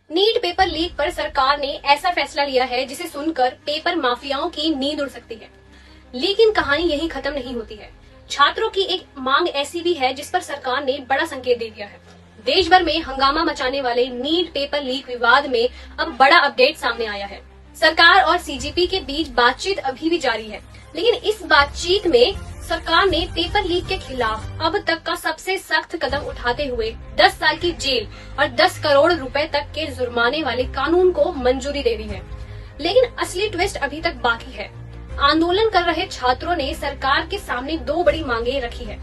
NEET paper leak पर सरकार ने ऐसा फैसला लिया है जिसे सुनकर पेपर माफियाओं की नींद उड़ सकती है। लेकिन कहानी यहीं खत्म नहीं होती है। छात्रों की एक मांग ऐसी भी है जिस पर सरकार ने बड़ा संकेत दे दिया है। देश भर में हंगामा मचाने वाले नीट पेपर लीक विवाद में अब बड़ा अपडेट सामने आया है। सरकार और सीजीपी के बीच बातचीत अभी भी जारी है, लेकिन इस बातचीत में सरकार ने पेपर लीक के खिलाफ अब तक का सबसे सख्त कदम उठाते हुए 10 साल की जेल और 10 करोड़ रुपए तक के जुर्माने वाले कानून को मंजूरी दे दी है। लेकिन असली ट्विस्ट अभी तक बाकी है। आंदोलन कर रहे छात्रों ने सरकार के सामने दो बड़ी मांगे रखी है।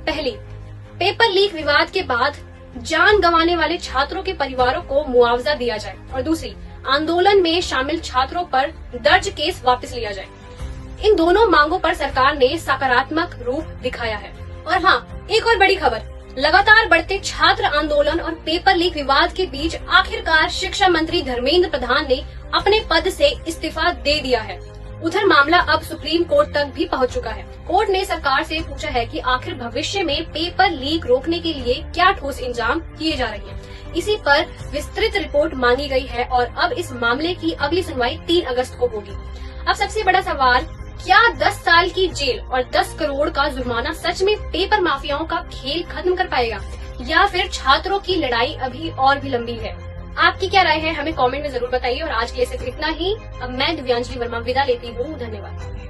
पहली, पेपर लीक विवाद के बाद जान गंवाने वाले छात्रों के परिवारों को मुआवजा दिया जाए और दूसरी, आंदोलन में शामिल छात्रों पर दर्ज केस वापस लिया जाए। इन दोनों मांगों पर सरकार ने सकारात्मक रूप दिखाया है। और हाँ, एक और बड़ी खबर, लगातार बढ़ते छात्र आंदोलन और पेपर लीक विवाद के बीच आखिरकार शिक्षा मंत्री धर्मेंद्र प्रधान ने अपने पद से इस्तीफा दे दिया है। उधर मामला अब सुप्रीम कोर्ट तक भी पहुंच चुका है। कोर्ट ने सरकार से पूछा है कि आखिर भविष्य में पेपर लीक रोकने के लिए क्या ठोस इंतजाम किए जा रहे हैं। इसी पर विस्तृत रिपोर्ट मांगी गई है और अब इस मामले की अगली सुनवाई 3 अगस्त को होगी। अब सबसे बड़ा सवाल, क्या 10 साल की जेल और 10 करोड़ का जुर्माना सच में पेपर माफियाओं का खेल खत्म कर पाएगा या फिर छात्रों की लड़ाई अभी और भी लंबी है? आपकी क्या राय है, हमें कमेंट में जरूर बताइए। और आज के लिए सिर्फ इतना ही। अब मैं दिव्यांजलि वर्मा विदा लेती हूँ। धन्यवाद।